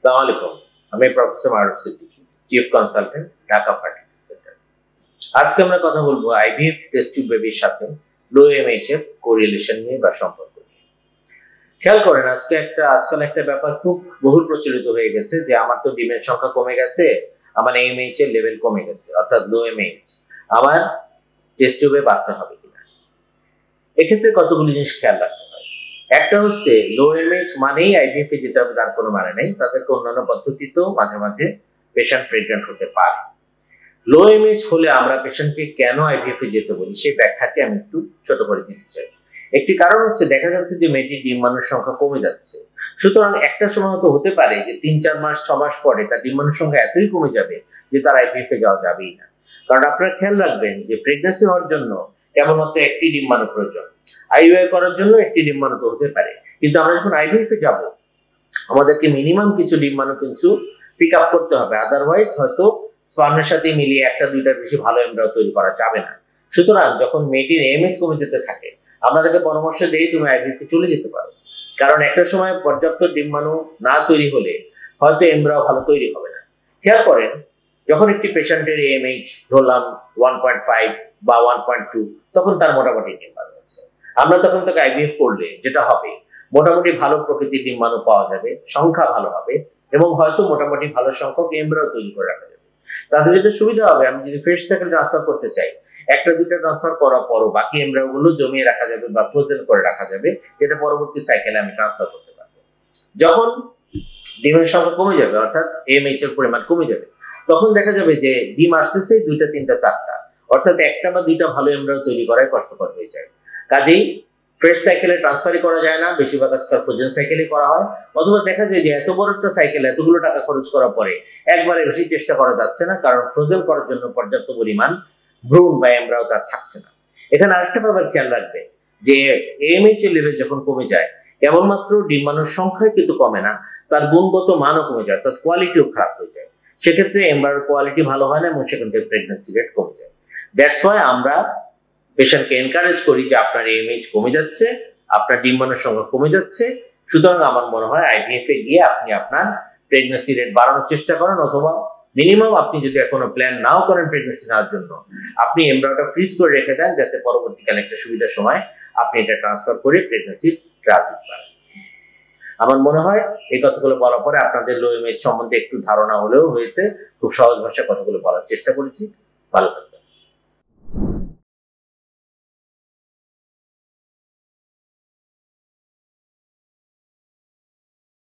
আসসালামু আলাইকুম। আমি professor Maruf Siddiqui, chief consultant, Dhaka fertility centre. আজকে আমরা কথা বলবো আইভিএফ টেস্ট টিউব বেবির সাথে লো এমএইচ এর কোরিলেশন নিয়ে বা সম্পর্ক নিয়ে। খেয়াল করেন আজকাল একটা ব্যাপার খুব বহুল প্রচলিত হয়ে গেছে যে আমার তো ডিমের সংখ্যা কমে গেছে, আমার এমএইচ এর লেভেল কমে গেছে, অর্থাৎ লো এমএইচ, আমার টেস্ট টিউবে বাচ্চা হবে কিনা। এক্ষেত্রে কতগুলি জিনিস খেয়াল রাখতে হয়। একটা হচ্ছে লো এমএইচ মানেই আইভিএফ এ যেতে হবে তার কোনো মানে নেই, তাদেরকে অন্যান্য পদ্ধতিতেও মাঝে মাঝে পেশেন্ট প্রেগন্যান্ট হতে পারে। লো এমএইচ হলে আমরা পেশেন্টকে কেন আইভিএফ এ যেতে বলি সেই ব্যাখ্যাটি আমি একটু ছোট করে দিতে চাই। একটি কারণ হচ্ছে দেখা যাচ্ছে যে মেয়েটির ডিম্বাণুর সংখ্যা কমে যাচ্ছে, সুতরাং একটা সময় তো হতে পারে যে ৩-৪ মাস ৬ মাস পরে তার ডিম্বাণুর সংখ্যা এতই কমে যাবে যে তার আইভিএফ এ যাওয়া যাবেই না। কারণ আপনারা খেয়াল রাখবেন যে প্রেগন্যান্সি হওয়ার জন্য কেবলমাত্র একটি ডিম্বাণু প্রয়োজন, আইইউআই করার জন্য একটি ডিম্বাণু তো হতে পারে, কিন্তু আমরা যখন আইভিএফ এ যাব আমাদেরকে মিনিমাম কিছু ডিম্বাণু কিন্তু পিক আপ করতে হবে, আদারওয়াইজ হয়তো স্পার্মের সাথে মিলিয়ে একটা দুইটার বেশি ভালো এমব্রায়ো তৈরি করা যাবে না। সুতরাং যখন মেয়েটির এমএইচ কমে যেতে থাকে আমরা তাকে পরামর্শ দেই তুমি আইভিএফ এ চলে যেতে পারো, কারণ একটা সময় পর্যাপ্ত ডিম্বাণু না তৈরি হলে হয়তো এমব্রায়ো ভালো তৈরি হবে না। খেয়াল করেন যখন একটি পেশেন্টের এমএইচ ধরলাম 1.5 বা 1.2, তখন তার মোটামুটি ডিম্বাণু আছে। আমরা তখন তাকে আইভিএফ করলে যেটা হবে মোটামুটি ভালো প্রকৃতির ডিম্বাণু পাওয়া যাবে, সংখ্যা ভালো হবে এবং হয়তো মোটামুটি ভালো সংখ্যক এমব্রায়ো তৈরি করে রাখা যাবে। তাতে যেটা সুবিধা হবে, আমি যদি ফ্রেশ সাইকেল ট্রান্সফার করতে চাই একটা দুইটা ট্রান্সফার করার পরও বাকি এমব্রায়ো গুলো জমিয়ে রাখা যাবে বা ফ্রোজেন করে রাখা যাবে, যেটা পরবর্তী সাইকেলে আমি ট্রান্সফার করতে পারবো। যখন ডিমের সংখ্যা কমে যাবে অর্থাৎ এমএইচ এর পরিমাণ কমে যাবে, তখন দেখা যাবে যে ডিম আসতেছে 2টা 3টা 4টা, অর্থাৎ একটা বা দুইটা ভালো এমব্রায়ো তৈরি করাই কষ্টকর হয়ে যায়। কাজেই ফ্রেশ সাইকেলে ট্রান্সফারই করা যায় না, বেশিরভাগ আজকাল ফ্রোজেন সাইকেলই করা হয়। অথবা দেখা যায় যে এত বড় একটা সাইকেল এতগুলো টাকা খরচ করার পরে একবারে বেশি চেষ্টা করা যাচ্ছে না, কারণ ফ্রোজেন করার জন্য পর্যাপ্ত পরিমাণ ভ্রূণ বা এমব্রায়ো তার থাকছে না। এখানে আরেকটা ব্যাপার খেয়াল রাখবে যে এএমএইচ এর লেভেল যখন কমে যায় কেবলমাত্র ডিম্বাণুর সংখ্যায় কিন্তু কমে না, তার গুণগত মানও কমে যায়, অর্থাৎ কোয়ালিটিও খারাপ হয়ে যায়। সেক্ষেত্রে এমব্রায়োর কোয়ালিটি ভালো হয় না এবং সেখান থেকে প্রেগন্যান্সি রেট কমে যায়। দ্যাটস ওয়াই আমরা পেশেন্টকে এনকারেজ করি যে আপনার এমএইচ কমে যাচ্ছে, আপনার ডিম্বাণুর সংখ্যা কমে যাচ্ছে, সুতরাং আমার মনে হয় আইভিএফ এ গিয়ে আপনি আপনার প্রেগন্যান্সি রেট বাড়ানোর চেষ্টা করেন, অথবা মিনিমাম আপনি যদি এখনো প্ল্যান নাও করেন প্রেগন্যান্সি নেওয়ার জন্য, আপনি এমব্রায়োটা ফ্রিজ করে রেখে দেন যাতে পরবর্তীকালে একটা সুবিধার সময় আপনি এটা ট্রান্সফার করে প্রেগন্যান্সির ট্রায়াল দিতে পারেন। আমার মনে হয় এই কথাগুলো বলার পরে আপনাদের লো এমএইচ সম্বন্ধে একটু ধারণা হলেও হয়েছে। খুব সহজ ভাষায় কথাগুলো বলার চেষ্টা করেছি। ভালো থাকবেন।